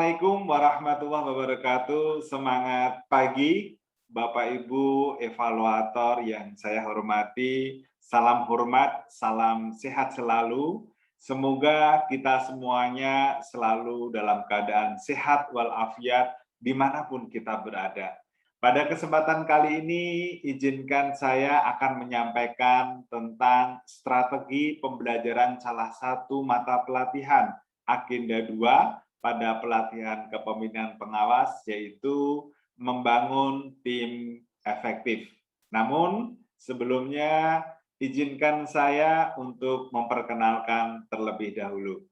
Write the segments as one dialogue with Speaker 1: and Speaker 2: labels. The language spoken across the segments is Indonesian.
Speaker 1: Assalamualaikum warahmatullahi wabarakatuh. Semangat pagi, Bapak Ibu evaluator yang saya hormati. Salam hormat, salam sehat selalu. Semoga kita semuanya selalu dalam keadaan sehat walafiat dimanapun kita berada. Pada kesempatan kali ini, izinkan saya akan menyampaikan tentang strategi pembelajaran salah satu mata pelatihan Agenda 2 pada pelatihan kepemimpinan pengawas, yaitu membangun tim efektif. Namun, sebelumnya izinkan saya untuk memperkenalkan terlebih dahulu.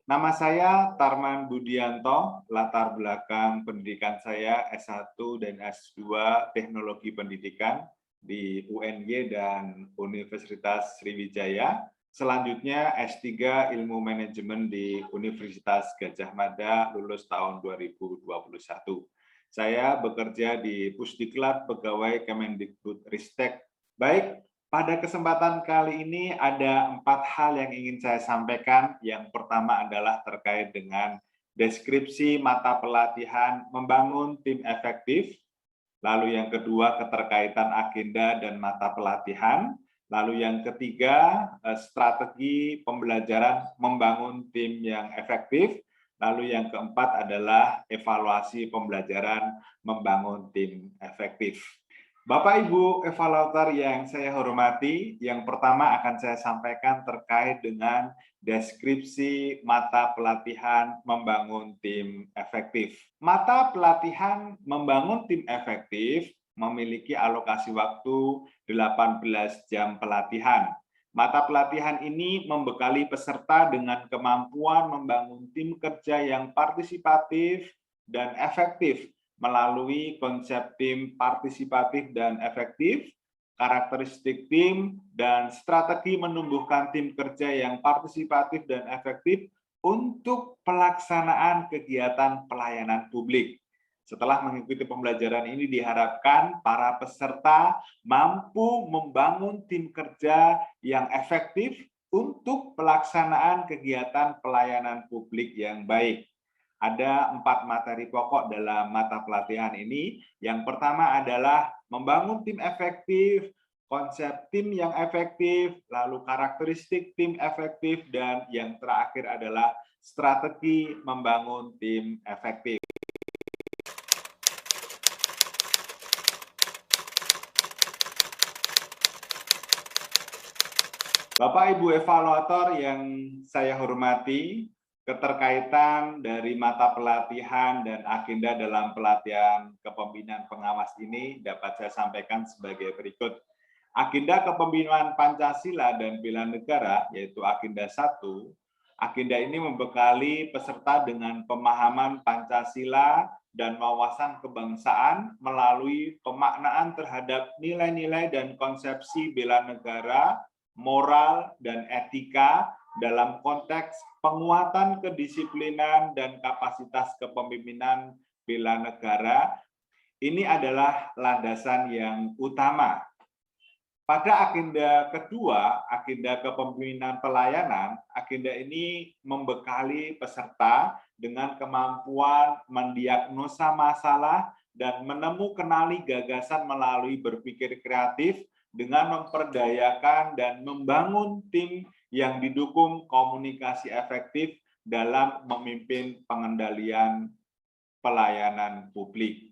Speaker 1: Nama saya Tarman Budianto, latar belakang pendidikan saya S1 dan S2 Teknologi Pendidikan di UNY dan Universitas Sriwijaya. Selanjutnya S3 Ilmu Manajemen di Universitas Gadjah Mada, lulus tahun 2021. Saya bekerja di Pusdiklat Pegawai Kemendikbudristek. Baik, pada kesempatan kali ini ada 4 hal yang ingin saya sampaikan. Yang pertama adalah terkait dengan deskripsi mata pelatihan membangun tim efektif. Lalu yang kedua, keterkaitan agenda dan mata pelatihan. Lalu yang ketiga, strategi pembelajaran membangun tim yang efektif. Lalu yang keempat adalah evaluasi pembelajaran membangun tim efektif. Bapak Ibu evaluator yang saya hormati, yang pertama akan saya sampaikan terkait dengan deskripsi mata pelatihan membangun tim efektif. Mata pelatihan membangun tim efektif memiliki alokasi waktu 18 jam pelatihan. Mata pelatihan ini membekali peserta dengan kemampuan membangun tim kerja yang partisipatif dan efektif melalui konsep tim partisipatif dan efektif, karakteristik tim, dan strategi menumbuhkan tim kerja yang partisipatif dan efektif untuk pelaksanaan kegiatan pelayanan publik. Setelah mengikuti pembelajaran ini diharapkan para peserta mampu membangun tim kerja yang efektif untuk pelaksanaan kegiatan pelayanan publik yang baik. Ada 4 materi pokok dalam mata pelatihan ini. Yang pertama adalah membangun tim efektif, konsep tim yang efektif, lalu karakteristik tim efektif, dan yang terakhir adalah strategi membangun tim efektif. Bapak Ibu evaluator yang saya hormati, keterkaitan dari mata pelatihan dan agenda dalam pelatihan kepemimpinan pengawas ini dapat saya sampaikan sebagai berikut. Agenda kepemimpinan Pancasila dan Bela Negara, yaitu agenda 1, agenda ini membekali peserta dengan pemahaman Pancasila dan wawasan kebangsaan melalui pemaknaan terhadap nilai-nilai dan konsepsi bela negara, moral, dan etika dalam konteks penguatan kedisiplinan dan kapasitas kepemimpinan bela negara. Ini adalah landasan yang utama. Pada agenda kedua, agenda kepemimpinan pelayanan, agenda ini membekali peserta dengan kemampuan mendiagnosa masalah dan menemu-kenali gagasan melalui berpikir kreatif, dengan memperdayakan dan membangun tim yang didukung komunikasi efektif dalam memimpin pengendalian pelayanan publik.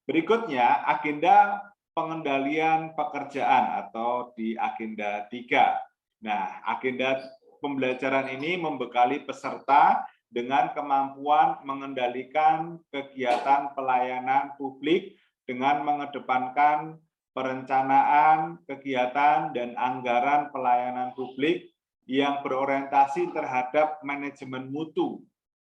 Speaker 1: Berikutnya, agenda pengendalian pekerjaan atau di agenda 3. Nah, agenda pembelajaran ini membekali peserta dengan kemampuan mengendalikan kegiatan pelayanan publik dengan mengedepankan perencanaan, kegiatan, dan anggaran pelayanan publik yang berorientasi terhadap manajemen mutu,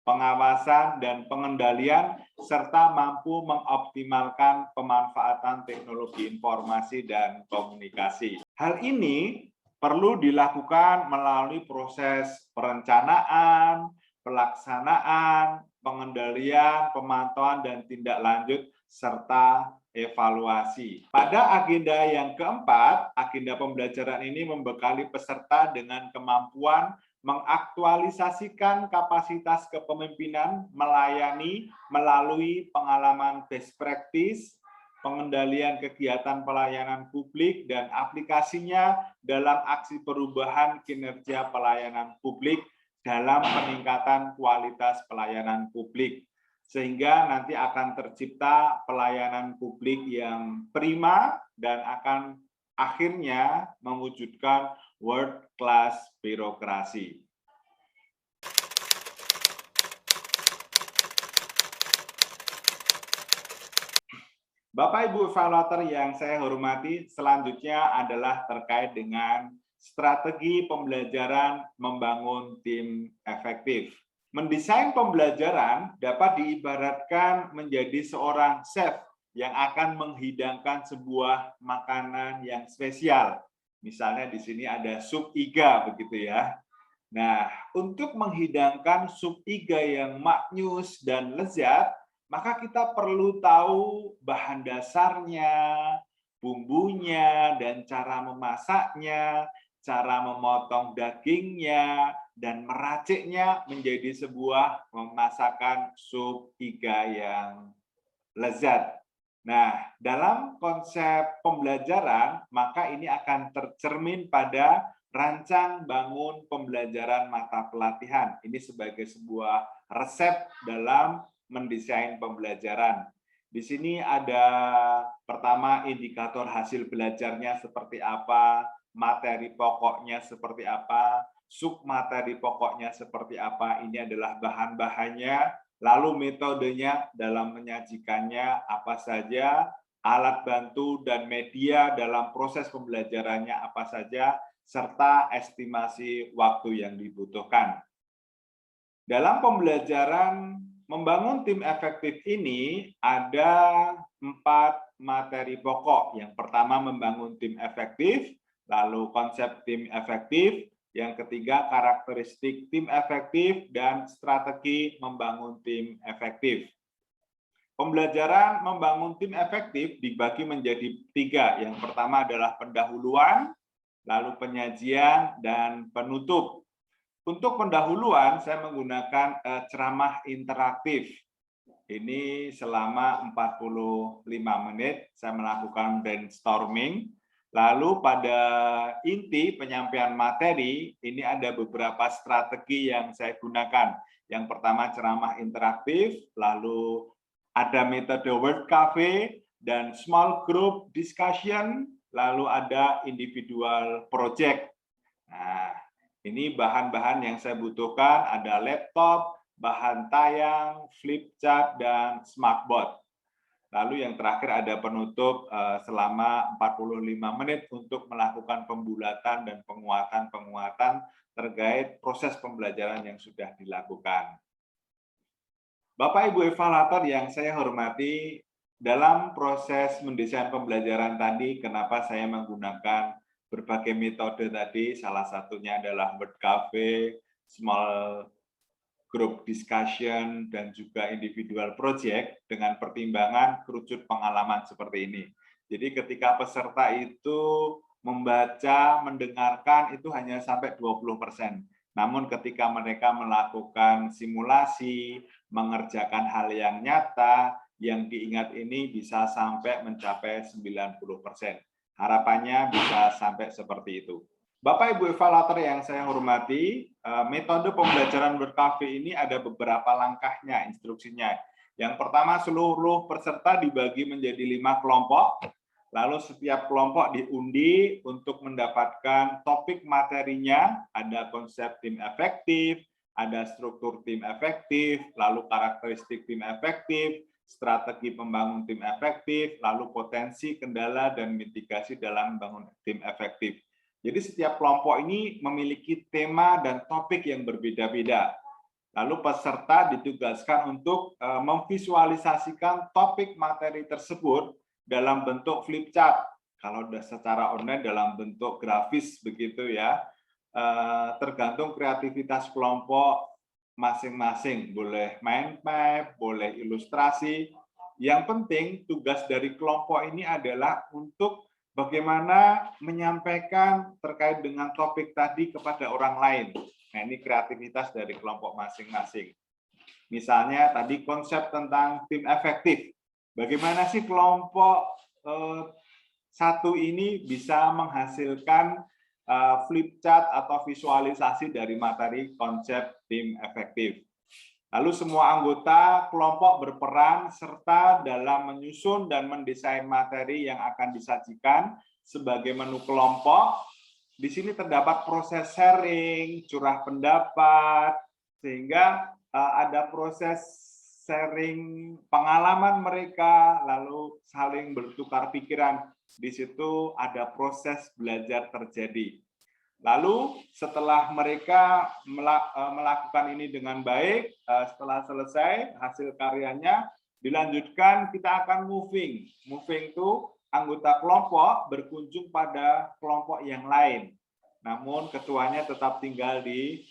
Speaker 1: pengawasan, dan pengendalian, serta mampu mengoptimalkan pemanfaatan teknologi informasi dan komunikasi. Hal ini perlu dilakukan melalui proses perencanaan, pelaksanaan, pengendalian, pemantauan, dan tindak lanjut, serta evaluasi. Pada agenda yang keempat, agenda pembelajaran ini membekali peserta dengan kemampuan mengaktualisasikan kapasitas kepemimpinan melayani melalui pengalaman best practice, pengendalian kegiatan pelayanan publik, dan aplikasinya dalam aksi perubahan kinerja pelayanan publik dalam peningkatan kualitas pelayanan publik. Sehingga nanti akan tercipta pelayanan publik yang prima dan akan akhirnya mewujudkan world class birokrasi. Bapak Ibu evaluator yang saya hormati, selanjutnya adalah terkait dengan strategi pembelajaran membangun tim efektif. Mendesain pembelajaran dapat diibaratkan menjadi seorang chef yang akan menghidangkan sebuah makanan yang spesial. Misalnya di sini ada sup iga begitu ya. Nah, untuk menghidangkan sup iga yang maknyus dan lezat, maka kita perlu tahu bahan dasarnya, bumbunya, dan cara memasaknya, cara memotong dagingnya, dan meraciknya menjadi sebuah masakan sup iga yang lezat. Nah, dalam konsep pembelajaran, maka ini akan tercermin pada rancang bangun pembelajaran mata pelatihan. Ini sebagai sebuah resep dalam mendesain pembelajaran. Di sini ada pertama indikator hasil belajarnya seperti apa, materi pokoknya seperti apa, submateri pokoknya seperti apa, ini adalah bahan-bahannya, lalu metodenya dalam menyajikannya apa saja, alat bantu dan media dalam proses pembelajarannya apa saja, serta estimasi waktu yang dibutuhkan. Dalam pembelajaran membangun tim efektif ini ada 4 materi pokok. Yang pertama membangun tim efektif, lalu konsep tim efektif, yang ketiga karakteristik tim efektif, dan strategi membangun tim efektif. Pembelajaran membangun tim efektif dibagi menjadi 3. Yang pertama adalah pendahuluan, lalu penyajian, dan penutup. Untuk pendahuluan, saya menggunakan ceramah interaktif. Ini selama 45 menit, saya melakukan brainstorming. Lalu pada inti penyampaian materi, ini ada beberapa strategi yang saya gunakan. Yang pertama ceramah interaktif, lalu ada metode word cafe, dan small group discussion, lalu ada individual project. Nah, ini bahan-bahan yang saya butuhkan, ada laptop, bahan tayang, flip chart, dan smartboard. Lalu yang terakhir ada penutup selama 45 menit untuk melakukan pembulatan dan penguatan terkait proses pembelajaran yang sudah dilakukan. Bapak Ibu evaluator yang saya hormati, dalam proses mendesain pembelajaran tadi, kenapa saya menggunakan berbagai metode tadi, salah satunya adalah word cafe, small group discussion, dan juga individual project dengan pertimbangan kerucut pengalaman seperti ini. Jadi ketika peserta itu membaca, mendengarkan itu hanya sampai 20%. Namun ketika mereka melakukan simulasi, mengerjakan hal yang nyata, yang diingat ini bisa sampai mencapai 90%. Harapannya bisa sampai seperti itu. Bapak Ibu evaluator yang saya hormati, metode pembelajaran berkafe ini ada beberapa langkahnya, instruksinya. Yang pertama, seluruh peserta dibagi menjadi 5 kelompok, lalu setiap kelompok diundi untuk mendapatkan topik materinya, ada konsep tim efektif, ada struktur tim efektif, lalu karakteristik tim efektif, strategi pembangun tim efektif, lalu potensi, kendala, dan mitigasi dalam membangun tim efektif. Jadi setiap kelompok ini memiliki tema dan topik yang berbeda-beda. Lalu peserta ditugaskan untuk memvisualisasikan topik materi tersebut dalam bentuk flip chart. Kalau secara online dalam bentuk grafis begitu ya. Tergantung kreativitas kelompok masing-masing, boleh mind map, boleh ilustrasi. Yang penting tugas dari kelompok ini adalah untuk bagaimana menyampaikan terkait dengan topik tadi kepada orang lain. Nah, ini kreativitas dari kelompok masing-masing. Misalnya tadi konsep tentang tim efektif. Bagaimana sih kelompok satu ini bisa menghasilkan flip chart atau visualisasi dari materi konsep tim efektif. Lalu semua anggota kelompok berperan serta dalam menyusun dan mendesain materi yang akan disajikan sebagai menu kelompok. Di sini terdapat proses sharing, curah pendapat, sehingga ada proses sharing pengalaman mereka, lalu saling bertukar pikiran. Di situ ada proses belajar terjadi. Lalu setelah mereka melakukan ini dengan baik, setelah selesai hasil karyanya dilanjutkan, kita akan moving. Moving itu anggota kelompok berkunjung pada kelompok yang lain. Namun ketuanya tetap tinggal di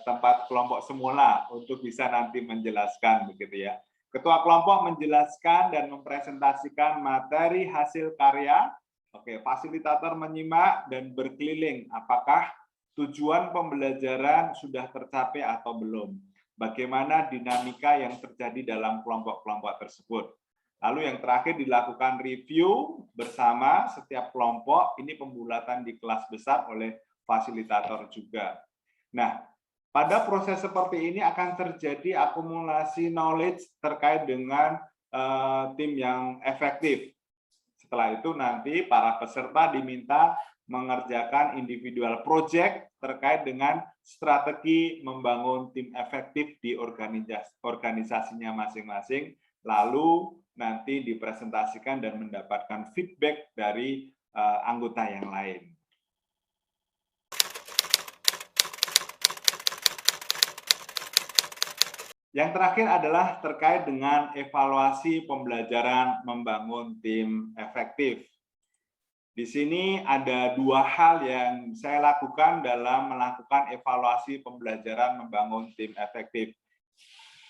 Speaker 1: tempat kelompok semula untuk bisa nanti menjelaskan, begitu ya. Ketua kelompok menjelaskan dan mempresentasikan materi hasil karya. Oke, fasilitator menyimak dan berkeliling. Apakah tujuan pembelajaran sudah tercapai atau belum? Bagaimana dinamika yang terjadi dalam kelompok-kelompok tersebut? Lalu yang terakhir dilakukan review bersama setiap kelompok. Ini pembulatan di kelas besar oleh fasilitator juga. Nah, pada proses seperti ini akan terjadi akumulasi knowledge terkait dengan tim yang efektif. Setelah itu nanti para peserta diminta mengerjakan individual project terkait dengan strategi membangun tim efektif di organisasinya masing-masing, lalu nanti dipresentasikan dan mendapatkan feedback dari anggota yang lain. Yang terakhir adalah terkait dengan evaluasi pembelajaran membangun tim efektif. Di sini ada dua hal yang saya lakukan dalam melakukan evaluasi pembelajaran membangun tim efektif.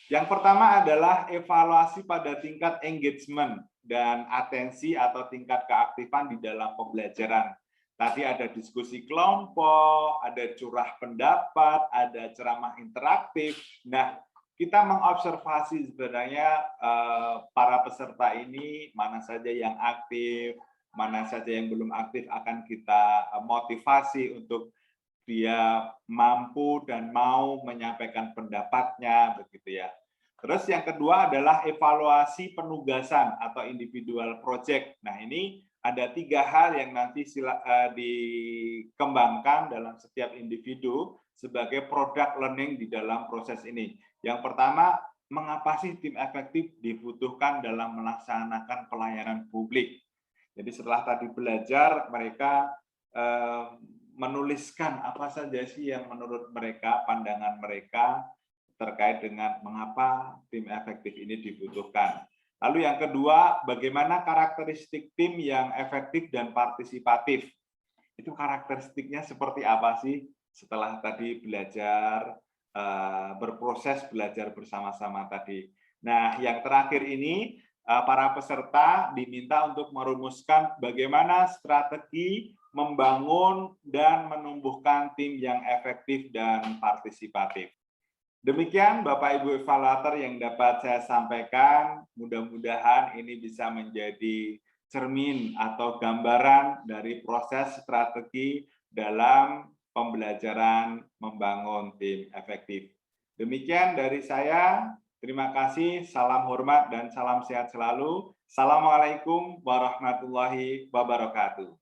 Speaker 1: Yang pertama adalah evaluasi pada tingkat engagement dan atensi atau tingkat keaktifan di dalam pembelajaran. Tadi ada diskusi kelompok, ada curah pendapat, ada ceramah interaktif. Nah, kita mengobservasi sebenarnya para peserta ini mana saja yang aktif, mana saja yang belum aktif akan kita motivasi untuk dia mampu dan mau menyampaikan pendapatnya, begitu ya. Terus yang kedua adalah evaluasi penugasan atau individual project. Nah, ini ada 3 hal yang nanti dikembangkan dalam setiap individu sebagai product learning di dalam proses ini. Yang pertama, mengapa sih tim efektif dibutuhkan dalam melaksanakan pelayanan publik? Jadi setelah tadi belajar, mereka menuliskan apa saja sih yang menurut mereka, pandangan mereka terkait dengan mengapa tim efektif ini dibutuhkan. Lalu yang kedua, bagaimana karakteristik tim yang efektif dan partisipatif? Itu karakteristiknya seperti apa sih setelah tadi belajar, berproses belajar bersama-sama tadi. Nah, yang terakhir ini, para peserta diminta untuk merumuskan bagaimana strategi membangun dan menumbuhkan tim yang efektif dan partisipatif. Demikian Bapak Ibu evaluator yang dapat saya sampaikan, mudah-mudahan ini bisa menjadi cermin atau gambaran dari proses strategi dalam pembelajaran membangun tim efektif. Demikian dari saya, terima kasih, salam hormat dan salam sehat selalu. Assalamualaikum warahmatullahi wabarakatuh.